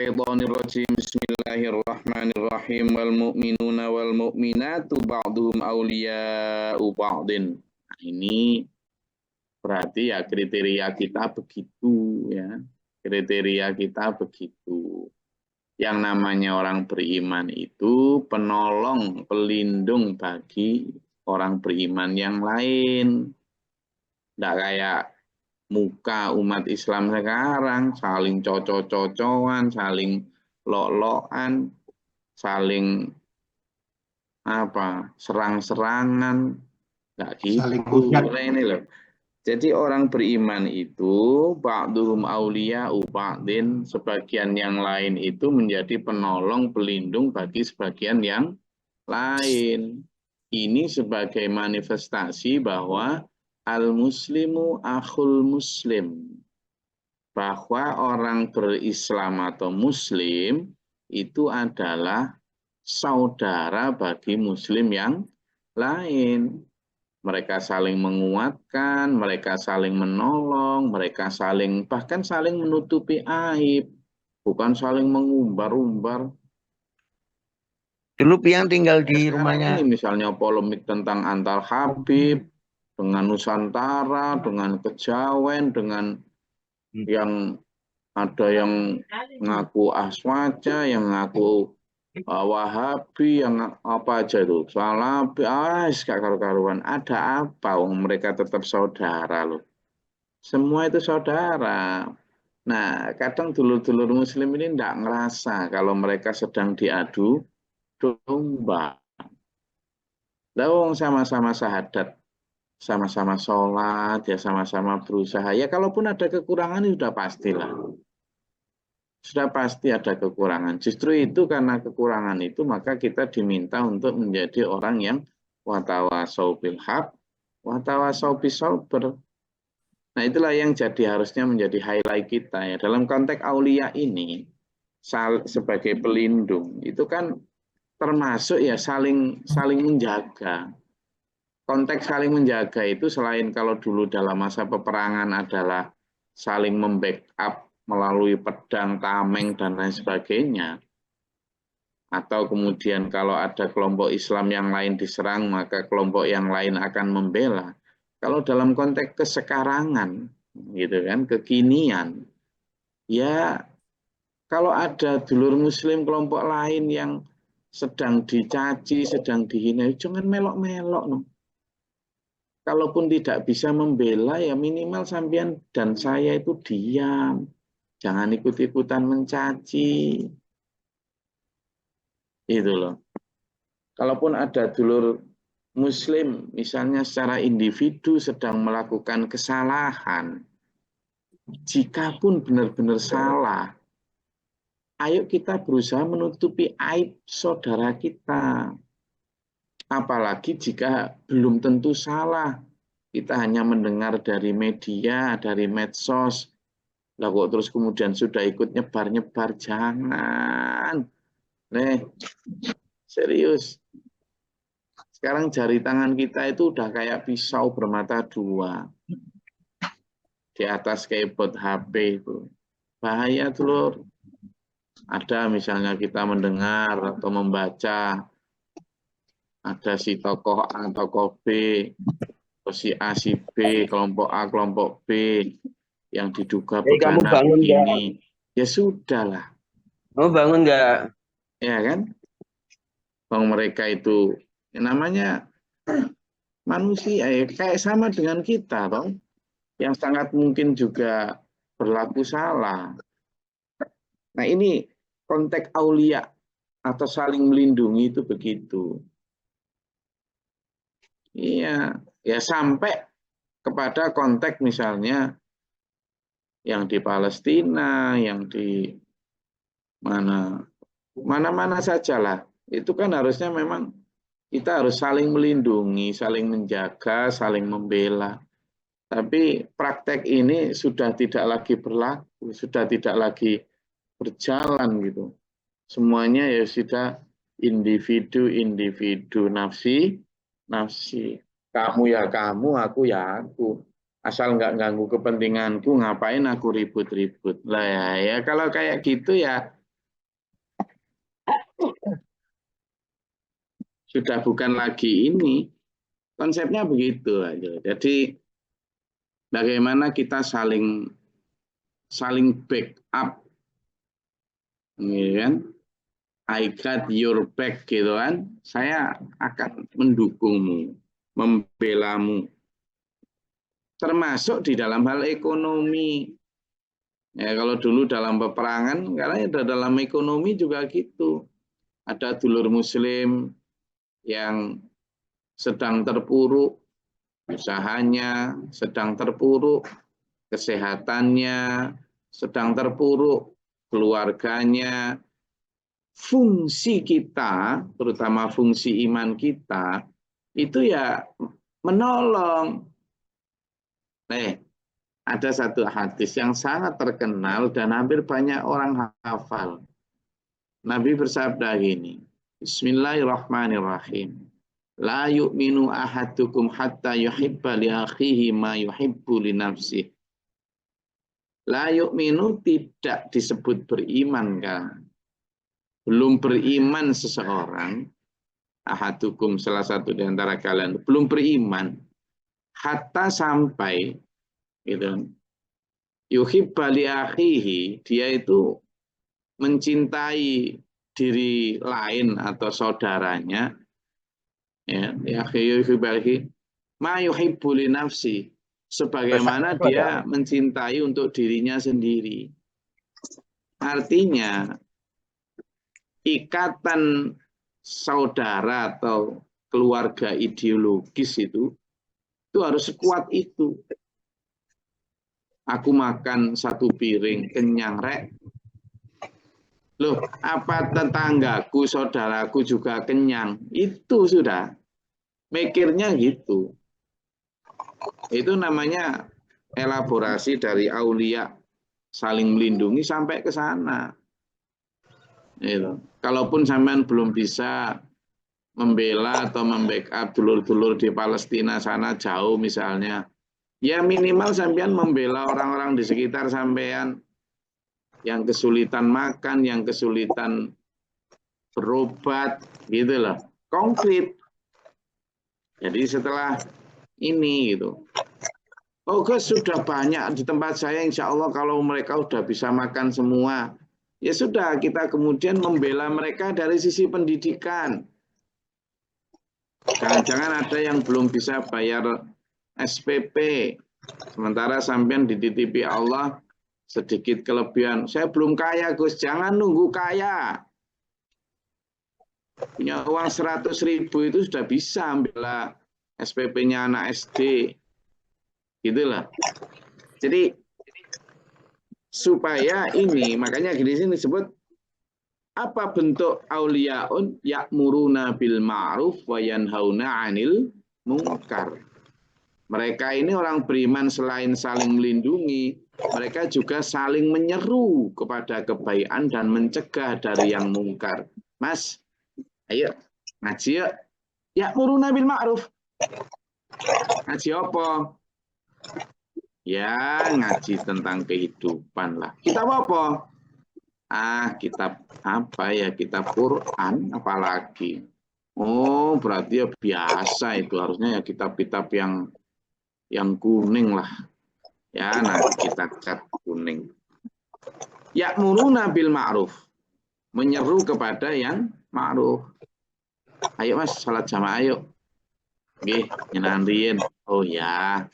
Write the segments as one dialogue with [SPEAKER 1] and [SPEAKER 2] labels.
[SPEAKER 1] Rajim. Bismillahirrahmanirrahim. Wal mu'minuna wal mu'minatu ba'duhum awliya'u ba'din. Nah, ini berarti ya kriteria kita begitu ya. Kriteria kita begitu. Yang namanya orang beriman itu penolong, pelindung bagi orang beriman yang lain. Tidak kayak muka umat Islam sekarang, saling cocok-cocokan, saling lok-lokan, saling serang-serangan, nggak
[SPEAKER 2] saling
[SPEAKER 1] gitu.
[SPEAKER 2] hujat.
[SPEAKER 1] Nah, ini loh. Jadi orang beriman itu ba'duhum awliya'u ba'din, sebagian yang lain itu menjadi penolong, pelindung bagi sebagian yang lain. Ini sebagai manifestasi bahwa al-muslimu akhul muslim. Bahwa orang berislam atau muslim itu adalah saudara bagi muslim yang lain. Mereka saling menguatkan, mereka saling menolong, mereka saling bahkan saling menutupi aib, bukan saling mengumbar-umbar.
[SPEAKER 2] Dulu Piang tinggal di
[SPEAKER 1] Sekarang
[SPEAKER 2] rumahnya.
[SPEAKER 1] ini misalnya polemik tentang antar Habib dengan Nusantara, dengan Kejawen, dengan yang ada yang ngaku Aswaja, yang ngaku Wahabi, yang apa aja itu, Salafi, gak karu-karuan. Ada apa? Mereka tetap saudara loh. Semua itu saudara. Nah, kadang dulur-dulur Muslim ini tidak ngerasa kalau mereka sedang diadu domba. Lawang sama-sama syahadat, sama-sama sholat, ya sama-sama berusaha. Ya kalaupun ada kekurangan itu sudah pastilah. Sudah pasti ada kekurangan. Justru itu karena kekurangan itu maka kita diminta untuk menjadi orang yang watawasau bil haq, watawasau bis sabr. Nah, itulah yang jadi harusnya menjadi highlight kita ya. Dalam konteks aulia ini sebagai pelindung itu kan termasuk ya saling menjaga. Konteks saling menjaga itu selain kalau dulu dalam masa peperangan adalah saling membackup melalui pedang, tameng, dan lain sebagainya. Atau kemudian kalau ada kelompok Islam yang lain diserang, maka kelompok yang lain akan membela. Kalau dalam konteks kesekarangan, gitu kan, kekinian, ya kalau ada dulur Muslim kelompok lain yang sedang dicaci, sedang dihina, jangan melok-melok, no. Kalaupun tidak bisa membela, ya minimal sampean dan saya itu diam. Jangan ikut-ikutan mencaci. Itu loh. Kalaupun ada dulur Muslim, misalnya secara individu sedang melakukan kesalahan, jikapun benar-benar salah, ayo kita berusaha menutupi aib saudara kita. Apalagi jika belum tentu salah. Kita hanya mendengar dari media, dari medsos. Lah kok terus kemudian sudah ikut nyebar-nyebar. Jangan. Nih, serius. Sekarang jari tangan kita itu udah kayak pisau bermata dua. Di atas keyboard HP itu. Bahaya tuh, Lur. Ada misalnya kita mendengar atau membaca ada si tokoh A, tokoh B, atau si A, si B, kelompok A, kelompok B, yang diduga
[SPEAKER 2] Kamu
[SPEAKER 1] begana
[SPEAKER 2] bangun nggak?
[SPEAKER 1] begini. Ya sudah lah,
[SPEAKER 2] Kamu bangun nggak?
[SPEAKER 1] ya kan? Bang mereka itu namanya manusia, ya kayak sama dengan kita, toh, yang sangat mungkin juga berlaku salah. Nah ini konteks aulia atau saling melindungi itu begitu. Iya, ya sampai kepada konteks misalnya yang di Palestina, yang di mana-mana sajalah. Itu kan harusnya memang kita harus saling melindungi, saling menjaga, saling membela. Tapi praktek ini sudah tidak lagi berlaku, sudah tidak lagi berjalan gitu. Semuanya ya sudah individu, nafsi, nafsi. Kamu ya kamu, aku ya aku. Asal nggak ganggu kepentinganku, ngapain aku ribut-ribut. Lah ya, ya kalau kayak gitu ya Sudah bukan lagi ini. Konsepnya begitu aja. Jadi bagaimana kita saling backup, kan? I got your back gitu kan. Saya akan mendukungmu, membelamu. Termasuk di dalam hal ekonomi. Ya, kalau dulu dalam peperangan, karena dalam ekonomi juga gitu. Ada dulur muslim yang sedang terpuruk, usahanya sedang terpuruk, kesehatannya sedang terpuruk, keluarganya. Fungsi kita, terutama fungsi iman kita, itu ya menolong. Ada satu hadis yang sangat terkenal dan hampir banyak orang hafal. Nabi bersabda gini, Bismillahirrahmanirrahim. La yu'minu ahadukum hatta yuhibba li akhihi ma yuhibbu li nafsih. La yu'minu tidak disebut beriman kan. Belum beriman seseorang, ahadukum salah satu di antara kalian belum beriman hatta sampai gitu. Yuhibba li akhihi, dia itu mencintai diri lain atau saudaranya, ya ma yuhibbu li nafsi, sebagaimana dia mencintai untuk dirinya sendiri. Artinya ikatan saudara atau keluarga ideologis itu harus sekuat itu. Aku makan satu piring kenyang rek. Loh, apa tetanggaku, saudaraku juga kenyang? Itu sudah. Mikirnya gitu. Itu namanya elaborasi dari aulia saling melindungi sampai ke sana. Itu. Kalaupun sampean belum bisa membela atau membackup dulur-dulur di Palestina sana jauh misalnya, ya minimal sampean membela orang-orang di sekitar sampean yang kesulitan makan, yang kesulitan berobat, gitu loh. Konkret. Jadi setelah ini gitu. Oh Gus, sudah banyak di tempat saya, insya Allah kalau mereka sudah bisa makan semua. Ya sudah, kita kemudian membela mereka dari sisi pendidikan. Jangan-jangan ada yang belum bisa bayar SPP. Sementara sampean dititipi Allah sedikit kelebihan. Saya belum kaya Gus, jangan nunggu kaya. Punya uang 100.000 itu sudah bisa ambil SPP-nya anak SD. Gitulah. Jadi supaya ini, makanya di sini disebut apa bentuk auliaun ya'muruna bil ma'ruf wa yanhauna 'anil munkar. Mereka ini orang beriman selain saling melindungi, mereka juga saling menyeru kepada kebaikan dan mencegah dari yang mungkar. Mas, ayo ngaji yuk. Ya'muruna bil ma'ruf. Ngaji apa? Ya, ngaji tentang kehidupan lah. Kitab apa? Kitab apa ya? Kitab Quran apalagi. Oh, berarti ya biasa itu. Harusnya ya kitab-kitab yang kuning lah. Ya, nanti kita cat kuning. Ya'muruna bil ma'ruf. Menyeru kepada yang ma'ruf. Ayo Mas, salat jamaah ayo. Nggih, nyenandrin. Oh ya.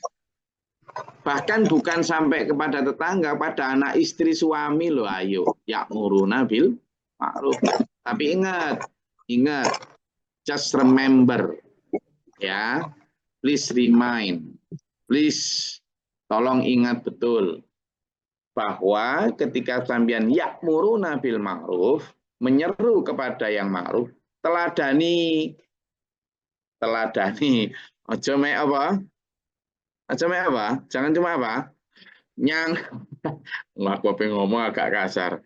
[SPEAKER 1] Bahkan bukan sampai kepada tetangga, pada anak istri suami loh, ayo ya'muruna bil ma'ruf. Tapi ingat, just remember, ya, please remind, please tolong ingat betul bahwa ketika sampean ya'muruna bil ma'ruf, menyeru kepada yang ma'ruf, teladani, ojo mek apa? Jangan cuma apa? Nyang. Lah aku pengen ngomong agak kasar.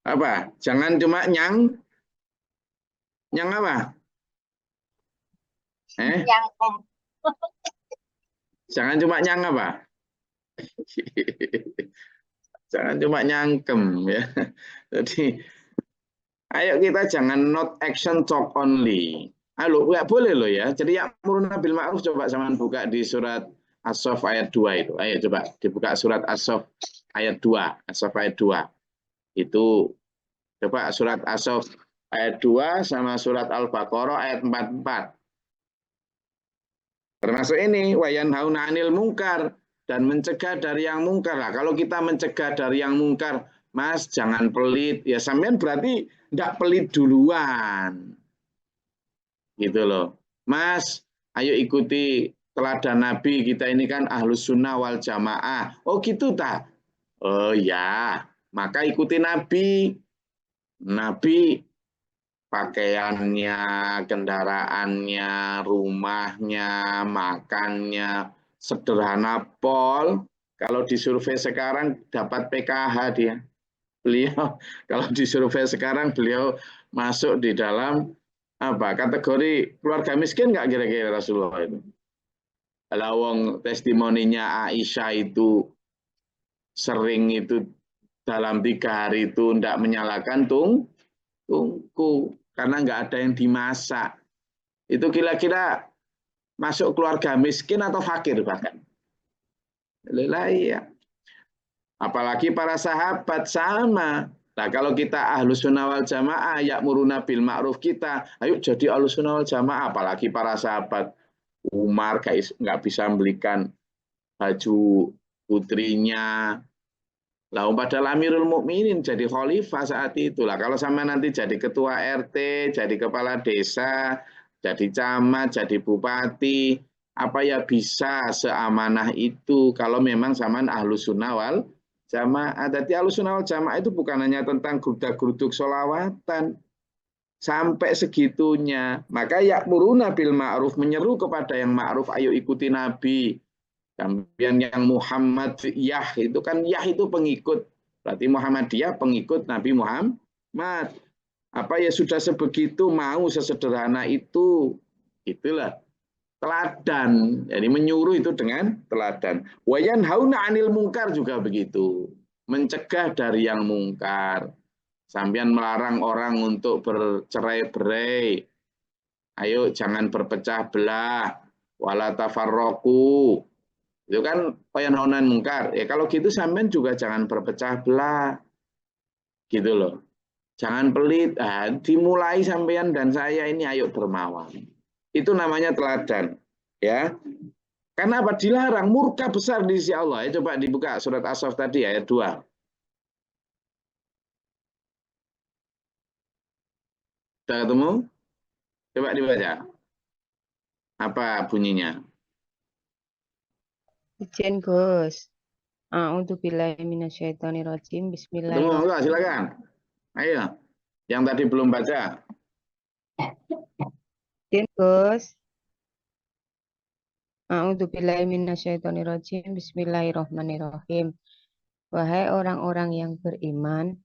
[SPEAKER 1] Apa? Jangan cuma nyang apa? Jangan cuma nyang apa? Jangan cuma nyangkem ya. Jadi ayo kita jangan not action talk only. Halo, nggak boleh loh ya. Jadi ya'muruna bil ma'ruf coba zaman buka di surat As-Saff ayat 2 itu. Ayo coba dibuka surat As-Saff ayat 2. As-Saff ayat 2. Itu coba surat As-Saff ayat 2 sama surat Al-Baqarah ayat 44. Termasuk ini wayan hauna 'anil mungkar dan mencegah dari yang mungkar. Lah, kalau kita mencegah dari yang mungkar, Mas, jangan pelit. Ya sampean berarti enggak pelit duluan. Gitu loh. Mas, ayo ikuti teladan Nabi, kita ini kan ahlus sunnah wal jamaah. Oh gitu tak? Oh ya, maka ikuti Nabi. Nabi pakaiannya, kendaraannya, rumahnya, makannya, sederhana pol. Kalau disurvei sekarang dapat PKH dia. Beliau, kalau disurvei sekarang beliau masuk di dalam apa kategori keluarga miskin nggak kira-kira Rasulullah itu? Lawang testimoninya Aisyah itu sering itu dalam 3 hari itu tidak menyalakan tungku karena nggak ada yang dimasak. Itu kira-kira masuk keluarga miskin atau fakir bahkan. Lah iya. Apalagi para sahabat sama. Nah, kalau kita ahlus sunnah wal jamaah, ya'muruna bil ma'ruf kita, ayo jadi ahlus sunnah wal jamaah. Apalagi para sahabat. Umar nggak bisa membelikan baju putrinya. Lah, padahal Amirul Mukminin jadi khalifah saat itu. Lah, kalau sama nanti jadi ketua RT, jadi kepala desa, jadi camat, jadi bupati, apa ya bisa seamanah itu kalau memang zaman ahlus sunnah wal jamaah. Jadi ahlus sunnah wal jamaah itu bukan hanya tentang grudak-gruduk solawatan, sampai segitunya. Maka ya'muruna bil ma'ruf, menyeru kepada yang ma'ruf, ayo ikuti Nabi. Kemudian yang Muhammadiyah itu kan Yah itu pengikut. Berarti Muhammadiyah pengikut Nabi Muhammad. Apa ya sudah sebegitu mau sesederhana itu. Itulah teladan. Jadi menyuruh itu dengan teladan. Wayan hauna 'anil mungkar juga begitu. Mencegah dari yang mungkar. Sampian melarang orang untuk bercerai-berai. Ayo jangan berpecah belah. Wala tafarroku. Itu kan wayanaunan mungkar. Ya kalau gitu sampean juga jangan berpecah belah. Gitu loh. Jangan pelit. Dimulai sampean dan saya ini ayo dermawan. Itu namanya teladan. Ya. Karena apa? Dilarang murka besar di sisi Allah. Ya, coba dibuka surat As-Saff tadi ayat 2. Sudah ketemu? Coba dibaca. Apa bunyinya?
[SPEAKER 3] Izin Gus. A'udzubillahi minasyaitonirrajim.
[SPEAKER 1] Ketemu enggak?
[SPEAKER 3] Bismillahirrahmanirrahim.
[SPEAKER 1] Silakan. Ayo. Yang tadi belum baca.
[SPEAKER 3] Izin Gus. A'udzubillahi minasyaitonirrajim. Bismillahirrahmanirrahim. Wahai orang-orang yang beriman,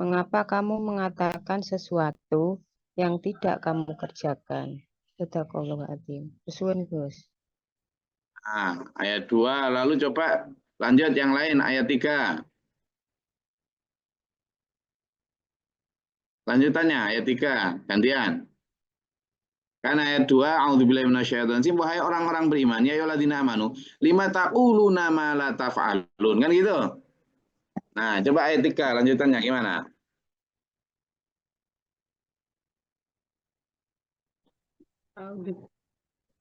[SPEAKER 3] mengapa kamu mengatakan sesuatu yang tidak kamu kerjakan? Shadaqallahul adzim. Suwun Gus.
[SPEAKER 1] Nah, ayat 2. Lalu coba lanjut yang lain. Ayat 3. Lanjutannya ayat 3. Gantian. Kan ayat 2. A'udzubillahi minasyaitonir. Wahai orang-orang beriman, ya ayyuhalladzina amanu, lima taquluna ma la taf'alun. Kan gitu. Nah, coba ayat 3 lanjutannya gimana?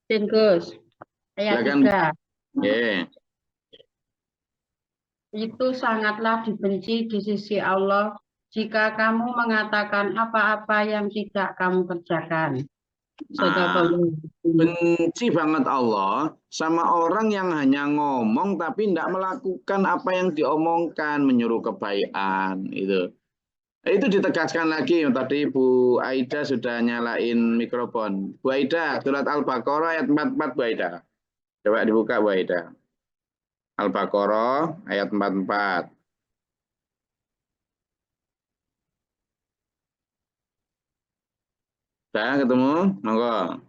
[SPEAKER 4] Izin Gus. Ayat
[SPEAKER 1] Silakan.
[SPEAKER 4] 3.
[SPEAKER 1] Yeah.
[SPEAKER 4] Itu sangatlah dibenci di sisi Allah jika kamu mengatakan apa-apa yang tidak kamu kerjakan.
[SPEAKER 1] Benci banget Allah sama orang yang hanya ngomong tapi tidak melakukan apa yang diomongkan, menyuruh kebaikan itu. Itu ditegaskan lagi tadi Bu Aida sudah nyalain mikrofon. Bu Aida, surat Al-Baqarah ayat 44 Bu Aida. Coba dibuka Bu Aida. Al-Baqarah ayat 44. Sudah ketemu? Monggo.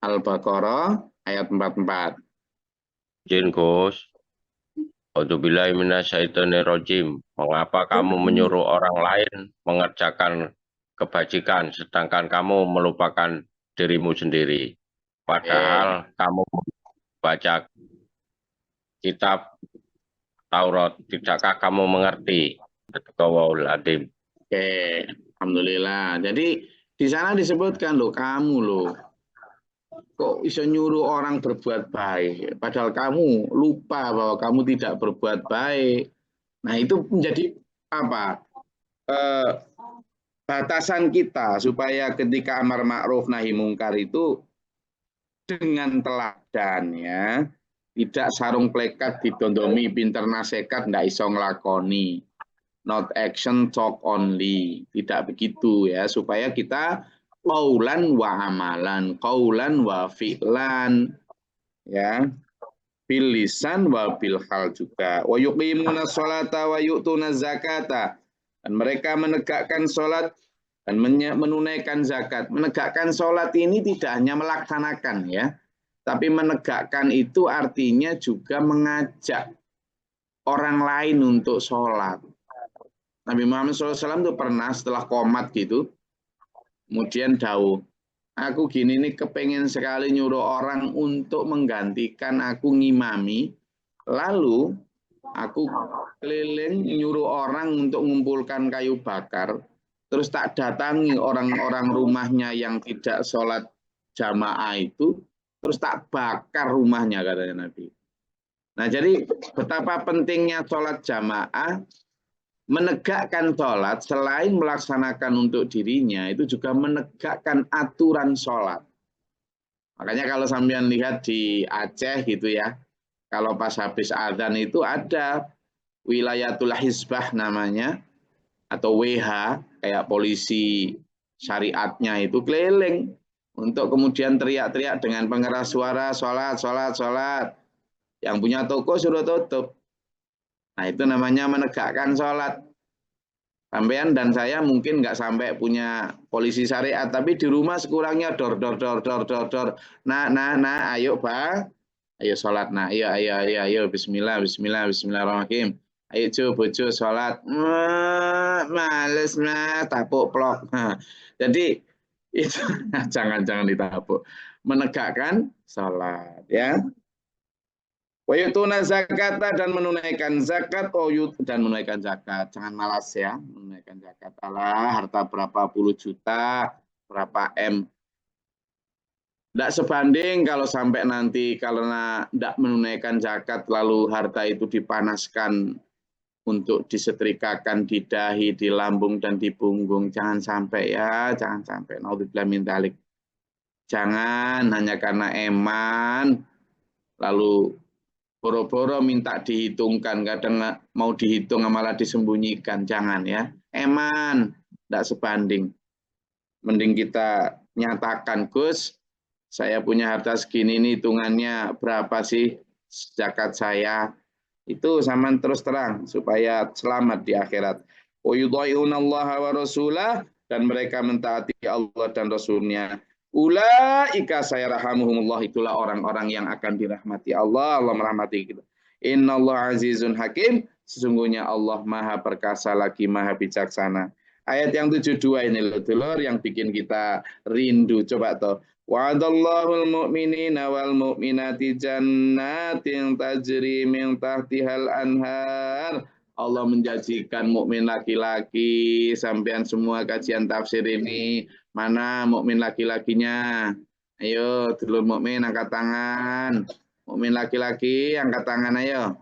[SPEAKER 1] Al-Baqarah ayat 44.
[SPEAKER 2] Izin Gus.
[SPEAKER 5] A'udzubillahi minasyaitonirrajim. Mengapa kamu menyuruh orang lain mengerjakan kebajikan, sedangkan kamu melupakan dirimu sendiri? Padahal kamu baca kitab Taurat, tidakkah kamu mengerti? Sadaqallahul adzim.
[SPEAKER 1] Oke, alhamdulillah. Jadi di sana disebutkan loh, kamu loh, kok bisa nyuruh orang berbuat baik, padahal kamu lupa bahwa kamu tidak berbuat baik. Nah, itu menjadi apa? Batasan kita supaya ketika amar ma'ruf nahi mungkar itu dengan teladan ya, tidak sarung plekat didondomi pinter nasekat ndak iso nglakoni. Not action, talk only. Tidak begitu ya, supaya kita qaulan wa amalan, qaulan wa fi'lan ya, bil lisan wa bil hal juga. Wa yuqimuna sholata wa yu'tuna zakata. Dan mereka menegakkan sholat dan menunaikan zakat. Menegakkan sholat ini tidak hanya melaksanakan ya, tapi menegakkan itu artinya juga mengajak orang lain untuk sholat. Nabi Muhammad SAW itu pernah setelah komat gitu, kemudian dawuh, aku gini nih kepengen sekali nyuruh orang untuk menggantikan aku ngimami, lalu aku keliling nyuruh orang untuk mengumpulkan kayu bakar, terus tak datangi orang-orang rumahnya yang tidak sholat jamaah itu, terus tak bakar rumahnya, katanya Nabi. Nah, jadi betapa pentingnya sholat jamaah. Menegakkan sholat selain melaksanakan untuk dirinya, itu juga menegakkan aturan sholat. Makanya kalau sampean lihat di Aceh gitu ya, kalau pas habis adzan itu ada wilayatul hizbah namanya, atau WH, kayak polisi syariatnya itu keliling untuk kemudian teriak-teriak dengan pengeras suara, sholat, sholat, sholat. Yang punya toko suruh tutup. Nah, itu namanya menegakkan sholat. Sampean dan saya mungkin nggak sampai punya polisi syariat, tapi di rumah sekurangnya dor. Nah, ayo Pak, ayo sholat. Nah, ayo, bismillah, bismillahirrahmanirrahim. Ayo bojo sholat. Males tapuk plok. Nah, jadi itu jangan ditapuk. Menegakkan sholat ya. Wayutuna zakata dan menunaikan zakat, dan menunaikan zakat. Jangan malas ya, menunaikan zakat. Alah, harta berapa puluh juta, berapa M. Tidak sebanding kalau sampai nanti karena tidak menunaikan zakat, lalu harta itu dipanaskan untuk disetrikakan di dahi, di lambung, dan di punggung. Jangan sampai ya, jangan sampai. Naudzubillah min dzalik. Jangan hanya karena eman, lalu boro-boro minta dihitungkan, kadang mau dihitung malah disembunyikan, jangan ya. Eman, tidak sebanding. Mending kita nyatakan, Gus, saya punya harta segini, ini hitungannya berapa sih zakat saya? Itu sama terus terang, supaya selamat di akhirat. Wa rasulah, dan mereka mentaati Allah dan Rasulnya. Ulaika sayarhamuhumullah, itulah orang-orang yang akan dirahmati Allah. Allah merahmati kita. Innallaha azizun hakim, sesungguhnya Allah maha perkasa lagi maha bijaksana. Ayat yang 72 ini loh, dulur, yang bikin kita rindu. Coba toh. Wa'adallahul mu'minina wal mu'minati jannatin tajri min tahtihal anhar. Allah menjanjikan mukmin laki-laki. Sampean semua kajian tafsir ini, mana mukmin laki-lakinya? Ayo, dulur mukmin angkat tangan. Mukmin laki-laki angkat tangan, ayo.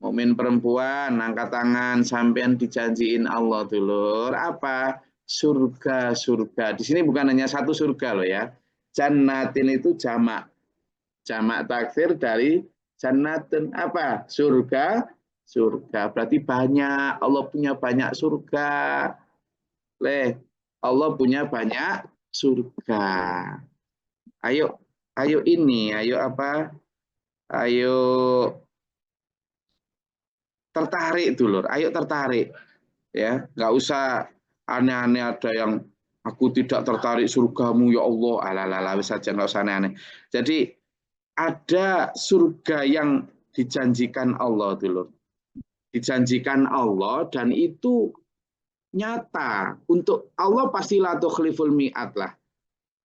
[SPEAKER 1] Mukmin perempuan angkat tangan. Sampean dijanjiin Allah, dulur. Apa? Surga, surga. Di sini bukan hanya satu surga loh ya. Jannatin itu jamak. Jamak taksir dari jannatin. Apa? Surga. Surga. Berarti banyak. Allah punya banyak surga. Allah punya banyak surga. Ayo ini, ayo apa? Ayo tertarik dulu, ayo tertarik. Ya, nggak usah aneh-aneh ada yang aku tidak tertarik surgamu ya Allah. Alah, saja nggak usah aneh-aneh. Jadi ada surga yang dijanjikan Allah dulu. dijanjikan Allah dan itu nyata. Untuk Allah pasti la tukhliful mi'at lah.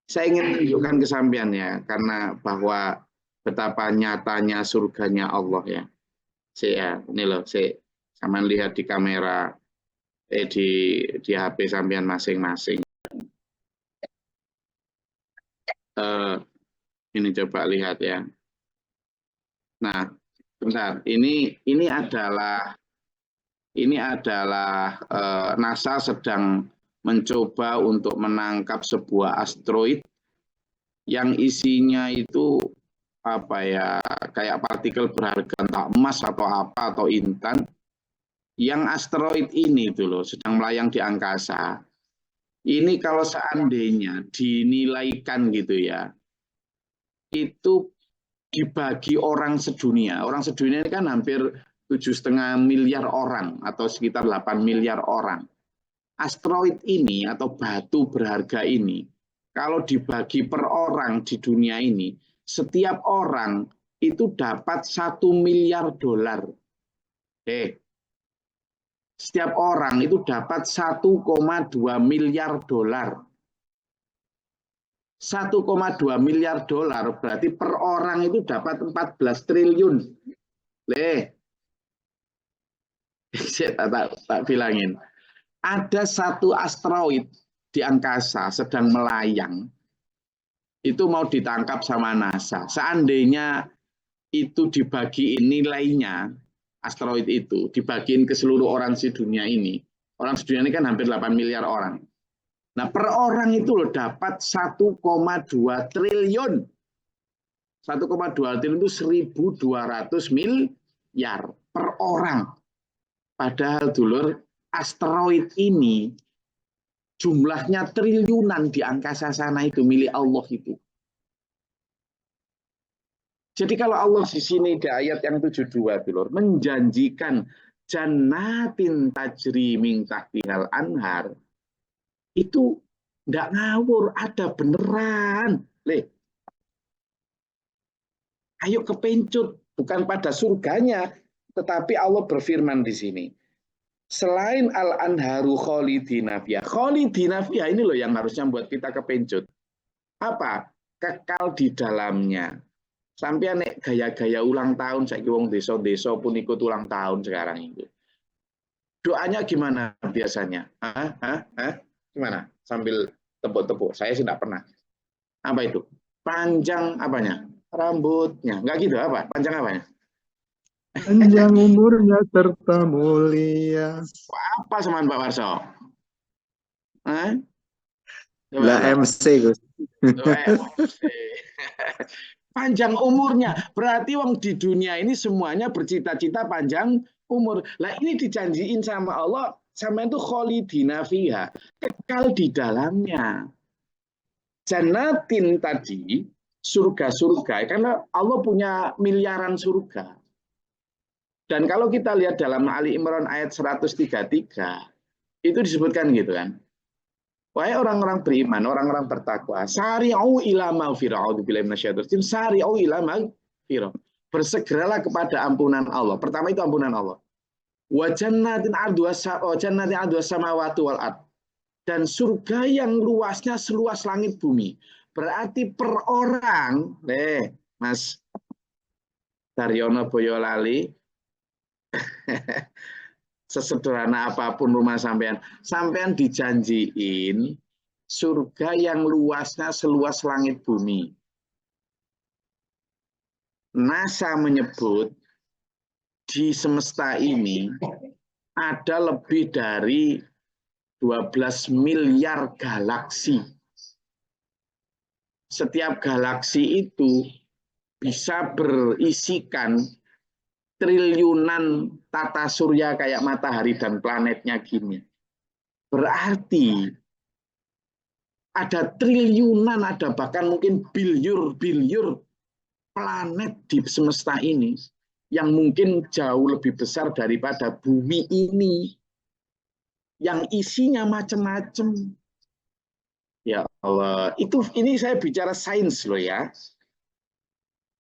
[SPEAKER 1] Saya ingin menunjukkan ke sampean ya, karena bahwa betapa nyatanya surganya Allah ya. Saya ini loh, saya sampean lihat di kamera di HP sampean masing-masing. Ini coba lihat ya. Nah, bentar. Ini adalah NASA sedang mencoba untuk menangkap sebuah asteroid yang isinya itu apa ya, kayak partikel berharga entah emas atau apa atau intan. Yang asteroid ini itu loh sedang melayang di angkasa. Ini kalau seandainya dinilaikan gitu ya, itu dibagi orang sedunia. Orang sedunia ini kan hampir 7,5 miliar orang atau sekitar 8 miliar orang. Asteroid ini atau batu berharga ini, kalau dibagi per orang di dunia ini, setiap orang itu dapat 1 miliar dolar. Setiap orang itu dapat 1,2 miliar dolar. 1,2 miliar dolar berarti per orang itu dapat 14 triliun. Saya tak bilangin. Ada satu asteroid di angkasa sedang melayang. Itu mau ditangkap sama NASA. Seandainya itu dibagiin nilainya, asteroid itu dibagiin ke seluruh orang di dunia ini. Orang di dunia ini kan hampir 8 miliar orang. Nah, per orang itu loh dapat 1,2 triliun. 1,2 triliun itu 1.200 miliar per orang. Padahal dulur, asteroid ini jumlahnya triliunan di angkasa sana itu milik Allah itu. Jadi kalau Allah di sini di ayat yang 72 dulur menjanjikan jannatin tajri min tahtihal anhar, itu enggak ngawur, ada beneran. Ayo kepencut, bukan pada surganya, tetapi Allah berfirman di sini. Selain al-anharu khalidina fiha. Khalidina fiha ini loh yang harusnya buat kita kepencut. Apa? Kekal di dalamnya. Sampai nek gaya-gaya ulang tahun, saya wong desa-desa pun ikut ulang tahun sekarang itu. Doanya gimana biasanya? Gimana? Sambil tepuk-tepuk. Saya sih tidak pernah. Apa itu? Panjang apanya? Rambutnya. Enggak gitu apa? Panjang apanya?
[SPEAKER 6] Panjang umurnya serta mulia.
[SPEAKER 1] Apa sama Pak Warso?
[SPEAKER 6] Lah MC Gus.
[SPEAKER 1] Panjang umurnya. Berarti wong di dunia ini semuanya bercita-cita panjang umur. Lah ini dijanjiin sama Allah, sama itu khalidina fiha, kekal di dalamnya. Jannatin tadi surga-surga, karena Allah punya miliaran surga. Dan kalau kita lihat dalam Ali Imran ayat 133, itu disebutkan gitu kan. Wahai orang-orang beriman, orang-orang bertakwa, sari'u ila maghfirah, a'udzubillahi minasyaitonir rajim, sari'u ila maghfirah. Bersegeralah kepada ampunan Allah. Pertama itu ampunan Allah. Wa jannatin ardhuha samawati wal ard. Dan surga yang luasnya seluas langit bumi. Berarti per orang, Mas Daryono Boyolali, sesederhana apapun rumah sampean, sampean dijanjiin surga yang luasnya seluas langit bumi. NASA menyebut di semesta ini ada lebih dari 12 miliar galaksi. Setiap galaksi itu bisa berisikan triliunan tata surya kayak matahari dan planetnya gini. Berarti ada triliunan, ada bahkan mungkin biliur planet di semesta ini yang mungkin jauh lebih besar daripada bumi ini, yang isinya macam-macam. Ya Allah, ini saya bicara sains loh ya.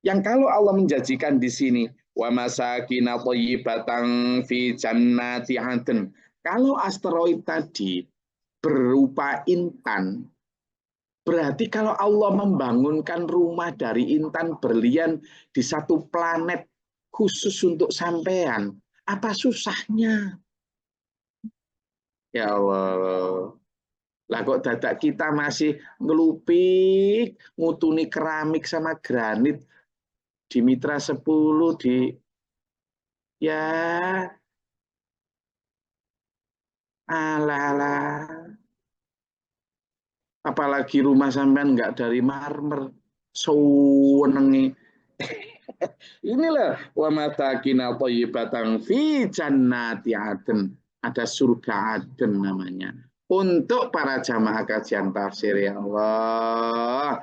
[SPEAKER 1] Yang kalau Allah menjanjikan di sini wa masakina thayyibatan fi jannati adn. Kalau asteroid tadi berupa intan, berarti kalau Allah membangunkan rumah dari intan berlian di satu planet khusus untuk sampean, apa susahnya? Ya Allah. Lah kok dadak kita masih ngelupik, ngutuni keramik sama granit di Mitra 10 di ya alah. Apalagi rumah sampean nggak dari marmer, senengi. Inilah wa matakina thayyibatan fi jannati adn. Ada surga Aden namanya. Untuk para jamaah kajian tafsir ya Allah.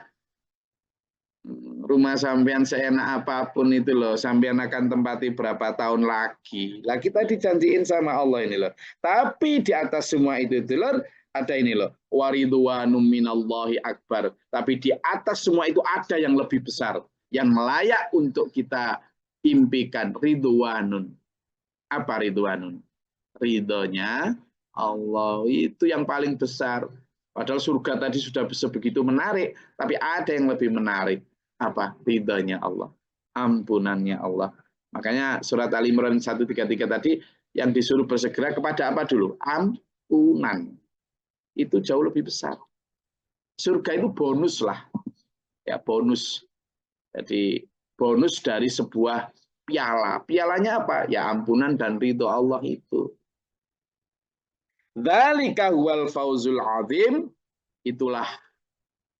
[SPEAKER 1] Rumah sampean seenak apapun itu loh, sampean akan tempati berapa tahun lagi. Lah kita dijanjiin sama Allah ini loh. Tapi di atas semua itu loh, ada ini loh, waridwanum minallahi akbar. Tapi di atas semua itu ada yang lebih besar, yang layak untuk kita impikan, ridwanun. Apa ridwanun? Ridhonya Allah, itu yang paling besar. Padahal surga tadi sudah begitu menarik, tapi ada yang lebih menarik. Apa? Ridhonya Allah, ampunannya Allah. Makanya surat Al-Imran 133 tadi yang disuruh bersegera kepada apa dulu? Ampunan. Itu jauh lebih besar. Surga itu bonus lah. Ya, bonus. Jadi bonus dari sebuah piala. Pialanya apa? Ya ampunan dan ridho Allah itu. Dzalika huwal fauzul azim. Itulah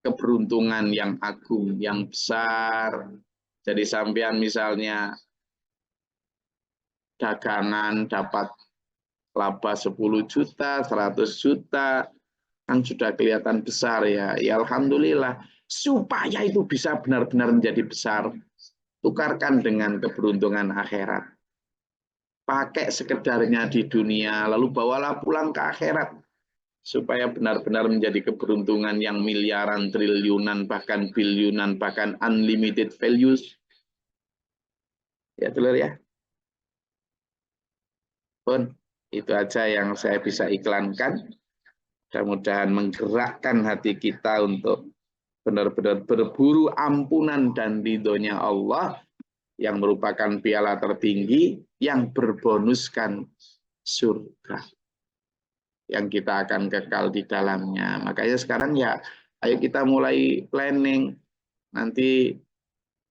[SPEAKER 1] keberuntungan yang agung, yang besar. Jadi sampean misalnya dagangan dapat laba 10 juta, 100 juta, kan sudah kelihatan besar ya. Ya alhamdulillah. Supaya itu bisa benar-benar menjadi besar, tukarkan dengan keberuntungan akhirat. Pakai sekedarnya di dunia, lalu bawalah pulang ke akhirat. Supaya benar-benar menjadi keberuntungan yang miliaran, triliunan, bahkan biliunan, bahkan unlimited values. Ya, telur ya. Pun, itu aja yang saya bisa iklankan. Mudah-mudahan menggerakkan hati kita untuk benar-benar berburu ampunan dan ridhonya Allah yang merupakan piala tertinggi yang berbonuskan surga yang kita akan kekal di dalamnya. Makanya sekarang ya, ayo kita mulai planning. Nanti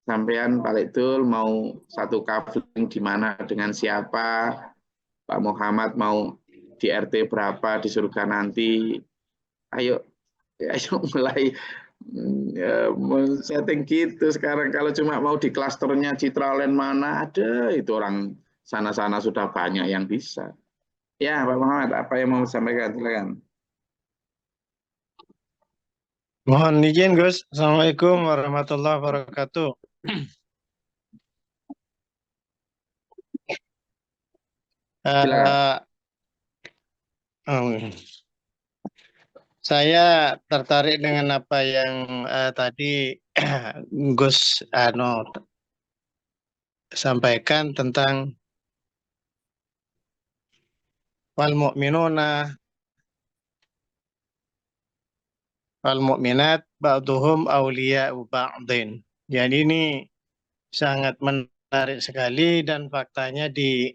[SPEAKER 1] sampean Pak Lektul mau satu kafling di mana dengan siapa, Pak Muhammad mau di RT berapa di surga nanti. Ayo mulai setting gitu sekarang. Kalau cuma mau di klasternya Citraland mana ada, itu orang sana-sana sudah banyak yang bisa. Ya, Pak Muhammad, apa yang mau sampaikan? Silakan.
[SPEAKER 7] Mohon izin, Gus. Assalamualaikum warahmatullahi wabarakatuh. Saya tertarik dengan apa yang tadi Gus sampaikan tentang wal mu'minuna wal mu'minat ba'duhum awliya'u ba'din. Jadi ini sangat menarik sekali dan faktanya di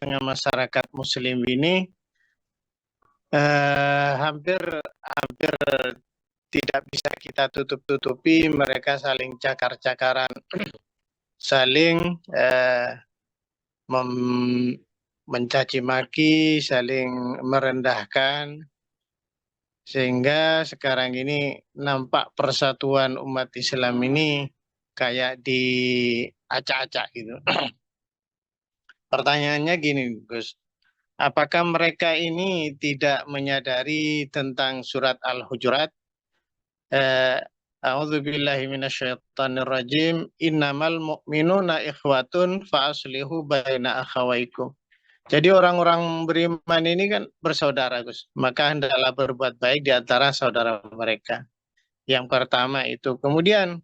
[SPEAKER 7] tengah masyarakat muslim ini hampir tidak bisa kita tutup-tutupi, mereka saling cakar-cakaran, saling mencaci maki, saling merendahkan, sehingga sekarang ini nampak persatuan umat Islam ini kayak diacak-acak gitu. Pertanyaannya gini, Gus. Apakah mereka ini tidak menyadari tentang surat Al-Hujurat? A'udzubillahi minasyaitonirrajim. Innamal mu'minuna ikhwatun fa'aslihu baina akhawaikum. Jadi orang-orang beriman ini kan bersaudara, Gus. Maka hendaklah berbuat baik di antara saudara mereka. Yang pertama itu. Kemudian,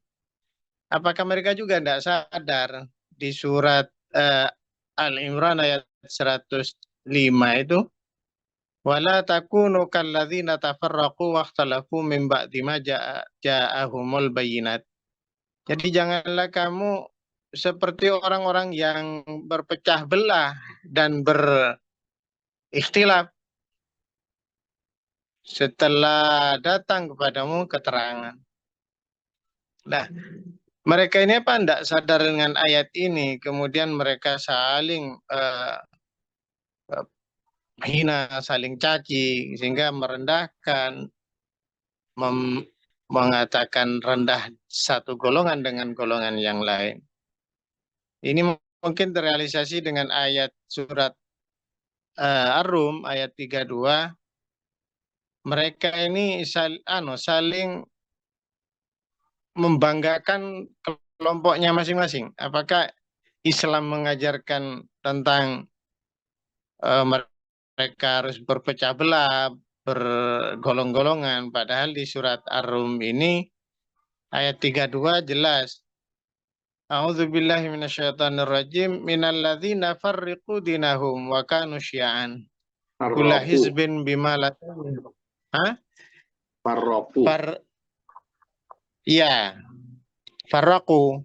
[SPEAKER 7] apakah mereka juga tidak sadar di surat Al-Imran ayat 105 itu, wala takunu kalladzina tafarraqu wakhtalafu min ba'di ma ja'ahumul bayyinat. Jadi janganlah kamu seperti orang-orang yang berpecah belah dan berikhtilaf setelah datang kepadamu keterangan. Nah, mereka ini apa tidak sadar dengan ayat ini, kemudian mereka saling hina, saling caci, sehingga merendahkan, mengatakan rendah satu golongan dengan golongan yang lain. Ini mungkin terrealisasi dengan ayat surat Ar-Rum ayat 32. Mereka ini saling membanggakan kelompoknya masing-masing. Apakah Islam mengajarkan tentang mereka harus berpecah belah, bergolong-golongan, padahal di surat Ar-Rum ini ayat 32 jelas. A'udzubillahi minasyaitonirrajim, minalladzina farriqu dinahum wa kanu syi'an. Kullu hizbin bima ladayhim.
[SPEAKER 1] Farraqu.
[SPEAKER 7] Farraqu.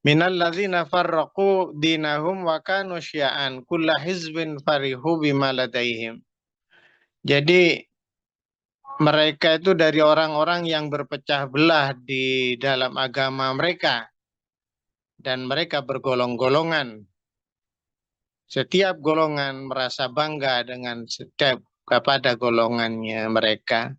[SPEAKER 7] Minalladzina farraqu dinahum wa kanu syi'an. Kullu hizbin farihu bima ladaihim. Jadi mereka itu dari orang-orang yang berpecah belah di dalam agama mereka. Dan mereka bergolong-golongan. Setiap golongan merasa bangga dengan setiap kepada golongannya mereka.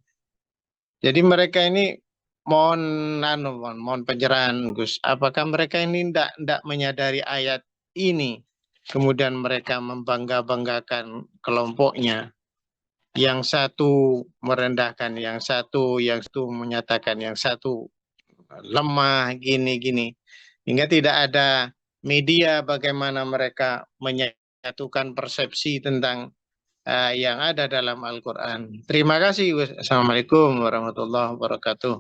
[SPEAKER 7] Jadi mereka ini mohon pencerahan Gus. Apakah mereka ini tidak menyadari ayat ini, kemudian mereka membangga-banggakan kelompoknya? Yang satu merendahkan yang satu menyatakan yang satu lemah gini-gini. Hingga tidak ada media bagaimana mereka menyatukan persepsi tentang yang ada dalam Al-Quran. Terima kasih. Assalamualaikum warahmatullahi wabarakatuh.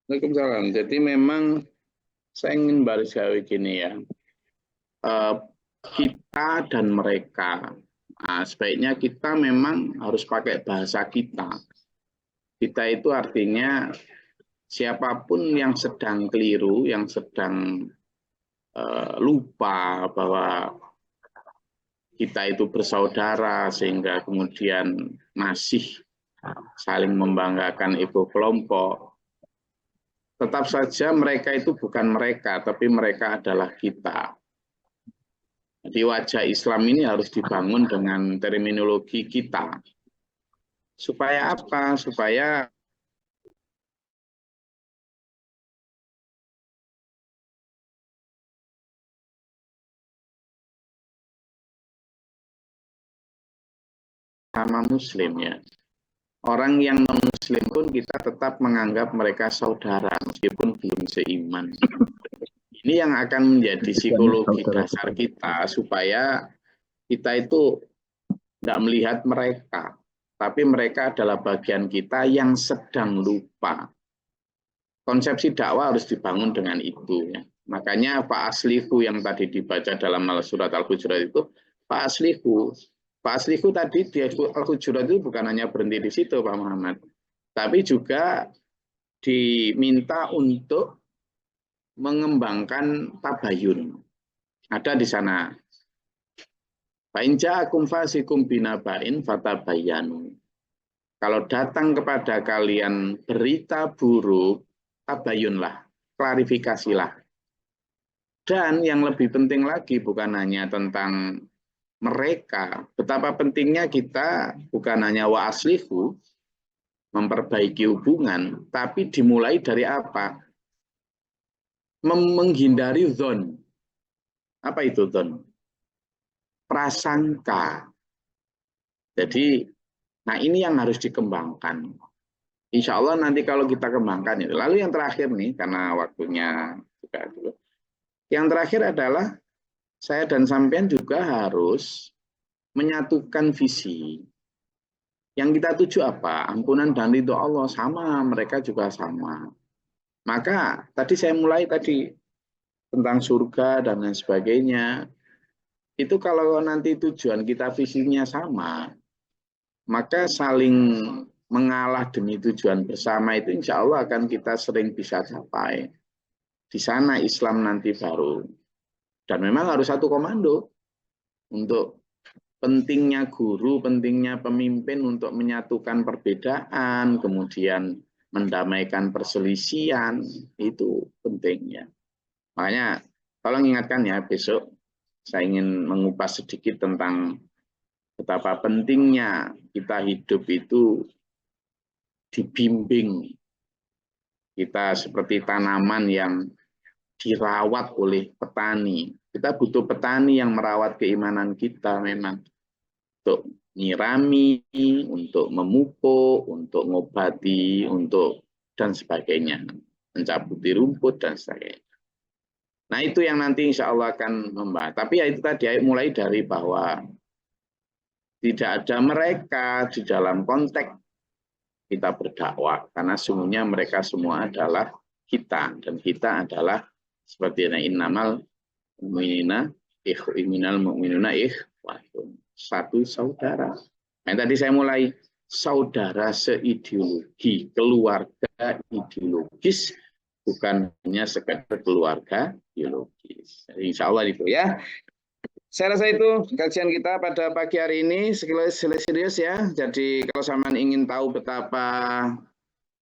[SPEAKER 1] Waalaikumsalam. Jadi memang saya ingin baris gawe gini ya. Kita dan mereka. Nah, sebaiknya kita memang harus pakai bahasa kita. Kita itu artinya siapapun yang sedang keliru, yang sedang lupa bahwa kita itu bersaudara sehingga kemudian masih saling membanggakan ego kelompok. Tetap saja mereka itu bukan mereka, tapi mereka adalah kita. Jadi wajah Islam ini harus dibangun dengan terminologi kita. Supaya apa? Supaya sama Muslim ya. Orang yang non-Muslim pun kita tetap menganggap mereka saudara meskipun belum seiman. Ini yang akan menjadi psikologi dasar kita supaya kita itu tidak melihat mereka, tapi mereka adalah bagian kita yang sedang lupa. Konsepsi dakwah harus dibangun dengan itu. Ya. Makanya Pak Aslihu yang tadi dibaca dalam surat Al-Hujurat itu, Pak Aslihu tadi di Al-Hujurat itu bukan hanya berhenti di situ Pak Muhammad, tapi juga diminta untuk mengembangkan tabayun. Ada di sana. Fa'in ja'akum fasikum binaba'in fatabayyanu. Kalau datang kepada kalian berita buruk, tabayunlah, klarifikasilah. Dan yang lebih penting lagi bukan hanya tentang mereka, betapa pentingnya kita bukan hanya wa aslihu, memperbaiki hubungan, tapi dimulai dari apa? Menghindari zon. Apa itu zon? Prasangka. Jadi, nah ini yang harus dikembangkan. Insya Allah nanti kalau kita kembangkan itu. Lalu yang terakhir nih, karena waktunya juga dulu. Yang terakhir adalah saya dan sampean juga harus menyatukan visi. Yang kita tuju apa? Ampunan dan ridho Allah. Sama, mereka juga sama. Maka tadi saya mulai tadi tentang surga dan lain sebagainya. Itu kalau nanti tujuan kita visinya sama, maka saling mengalah demi tujuan bersama itu insya Allah akan kita sering bisa capai. Di sana Islam nanti baru. Dan memang harus satu komando untuk pentingnya guru, pentingnya pemimpin untuk menyatukan perbedaan, kemudian mendamaikan perselisihan, itu pentingnya. Makanya tolong ingatkan ya besok saya ingin mengupas sedikit tentang betapa pentingnya kita hidup itu dibimbing. Kita seperti tanaman yang dirawat oleh petani. Kita butuh petani yang merawat keimanan kita memang. Untuk nyirami, untuk memupuk, untuk ngobati, untuk dan sebagainya. Mencabuti rumput dan sebagainya. Nah itu yang nanti insya Allah akan membahas. Tapi ya itu tadi mulai dari bahwa tidak ada mereka di dalam konteks kita berdakwah. Karena sungguhnya mereka semua adalah kita. Dan kita adalah seperti innamal mu'minina ikhwatun. Satu saudara. Nah, tadi saya mulai saudara seideologi, keluarga ideologis, bukan hanya sekedar keluarga biologis. Jadi, insya Allah itu ya. Saya rasa itu kajian kita pada pagi hari ini serius ya. Jadi kalau sampean ingin tahu betapa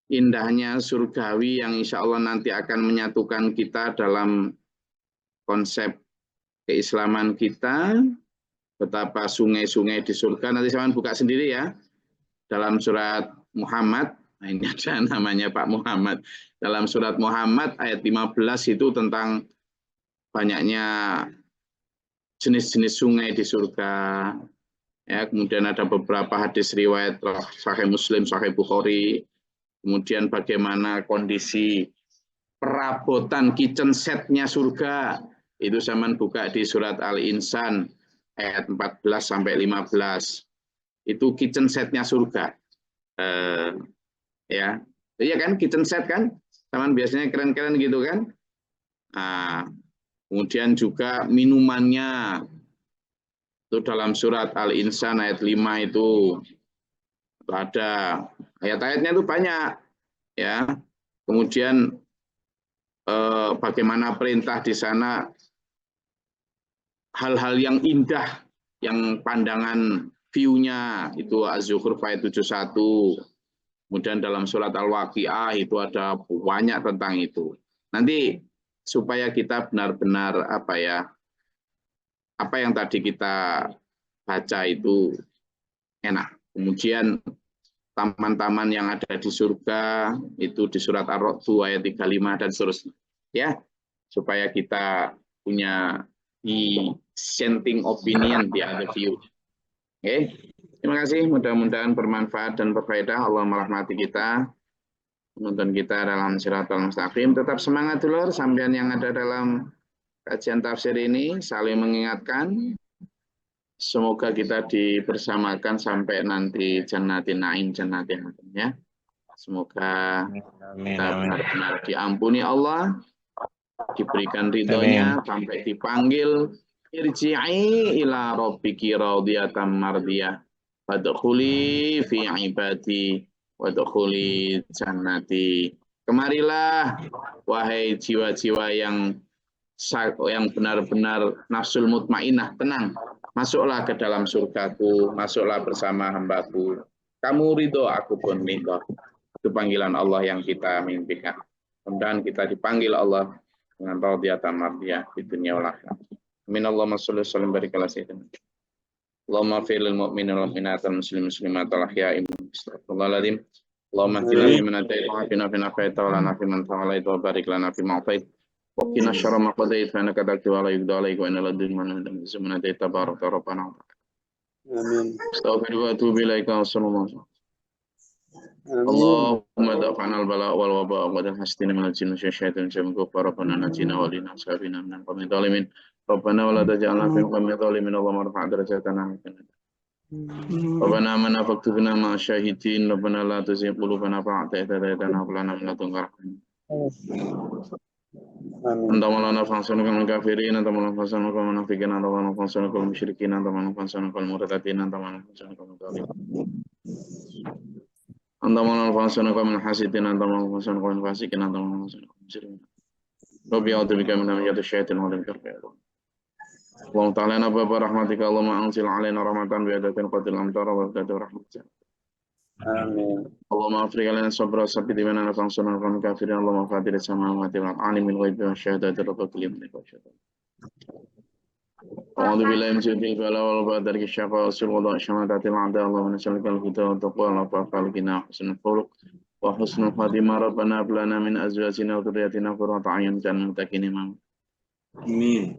[SPEAKER 1] indahnya surgawi yang insya Allah nanti akan menyatukan kita dalam konsep keislaman kita, betapa sungai-sungai di surga, nanti saya buka sendiri ya, dalam surat Muhammad, nah ini ada namanya Pak Muhammad, dalam surat Muhammad ayat 15 itu tentang banyaknya jenis-jenis sungai di surga, ya, kemudian ada beberapa hadis riwayat Sahih Muslim, Sahih Bukhari, kemudian bagaimana kondisi perabotan kitchen setnya surga, itu zaman buka di surat Al-Insan, ayat 14 sampai 15 itu kitchen setnya surga, ya, iya kan kitchen set kan, teman biasanya keren-keren gitu kan. Nah, kemudian juga minumannya itu dalam surat Al-Insan ayat 5 itu ada ayat-ayatnya itu banyak, ya. Kemudian bagaimana perintah di sana, hal-hal yang indah, yang pandangan view-nya itu Az-Zukhruf ayat 71. Kemudian dalam surat Al-Waqiah itu ada banyak tentang itu. Nanti supaya kita benar-benar apa yang tadi kita baca itu enak. Kemudian taman-taman yang ada di surga itu di surat Ar-Ra'd ayat 35 dan seterusnya. Ya, supaya kita punya dissenting opinion di other view. Oke, terima kasih. Mudah-mudahan bermanfaat dan berfaedah. Allah merahmati kita, menuntun kita dalam Shiratal Mustaqim. Tetap semangat dulur, sampean yang ada dalam kajian tafsir ini, saling mengingatkan. Semoga kita dibersamakan sampai nanti jannatin na'im, jannatin na'im ya. Semoga kita benar-benar diampuni Allah, diberikan ridhonya sampai dipanggil irji'i ila rabbiki radiyatan mardiyah wadkhuli fi ibadi wadkhuli jannati. Kemarilah wahai jiwa-jiwa yang benar-benar nafsul mutmainah, tenang, masuklah ke dalam surgaku, masuklah bersama hambaku, kamu ridho aku pun ridho. Itu panggilan Allah yang kita mimpikan. Mudah-mudahan kita dipanggil Allah dengan radiyatan mardiyah di dunia wal akhirat. Amin. Allahumma sholli wa sallim barik ala sayyidina. Allahumma fil mu'minin wal mu'minat wal muslimin muslimat wal ahya'i astagfirullahaladzim. Allahumma hdina fi man hadait wa afina fi man afait wa lana fi man tawallait wa barik lana fi ma atait. Wa qina syarra ma qadait fa innaka taqdi wa la yuqda alayka wa inna ladzi man hadait tabaraka rabbana. Amin. Astaghfirullah wa atubu ilaika wa sallallahu. Allahumma da'fa'na al-bala' wal waba' wa dan hastina minal jinni syaitan jam kufar rabbana najina wa lina sabina minal qawmi dhalimin rabbana wa la taj'alna fi qawmi dhalimin Allahumma rfa' darajatana rabbana amana faktubna ma syahidin rabbana la tuzigh qulubana ba'da idh hadaytana wa hab lana min ladunka rahmah. Anta maulana fansurna kal kafirin, anta maulana fansurna kal munafiqin, anta maulana fansurna kal musyrikin, anta maulana fansurna kal murtadin, anta maulana fansurna kal mudallin. Anta maulana fansurna kal hasidin, anta maulana fansurna kal fasikin, anta maulana fansurna kal musyrikin. Rabbi a'udzu bika min hamzati syaitan wa min syarri Allahumma ta'ala baba rahmatika Allahumma anzil alaina rahmatan bi adatin qatil amtar wa adatin rahmatin.
[SPEAKER 2] Amin.
[SPEAKER 1] Allahumma afriq alaina sabra sabit bina fansurna kal kafirin, Allahumma fatir as-samawati wal ardi alim al-ghaibi wa syahadati rabbul mulk wa syahadati. A'udzu billahi min syaitanir rajim wa badarki syafa wa sul wa syamatatil a'da Allahumma nas'aluka al-huda wa taqwa wa al-afwa qina husnul khuluq wa husnul khatimah rabbana hab lana min azwajina wa dhurriyyatina qurrata a'yun waj'alna muttaqina imama.
[SPEAKER 6] Amin.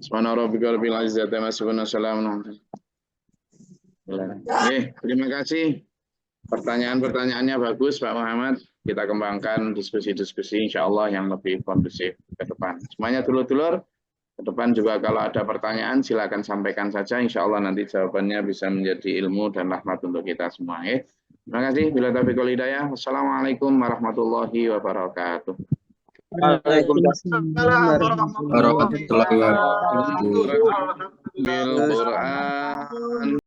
[SPEAKER 1] Subhana rabbika rabbil izzati amma yasifun wa salamun terima kasih. Pertanyaan-pertanyaannya bagus Pak Muhammad. Kita kembangkan diskusi-diskusi insya Allah yang lebih kondusif ke depan. Semuanya dulur-dulur, ke depan juga kalau ada pertanyaan silakan sampaikan saja. Insya Allah nanti jawabannya bisa menjadi ilmu dan rahmat untuk kita semua. Terima kasih. Bila taufiq wal hidayah. Wassalamualaikum warahmatullahi wabarakatuh.
[SPEAKER 2] Waalaikumsalam warahmatullahi wabarakatuh.
[SPEAKER 1] Bil Quran.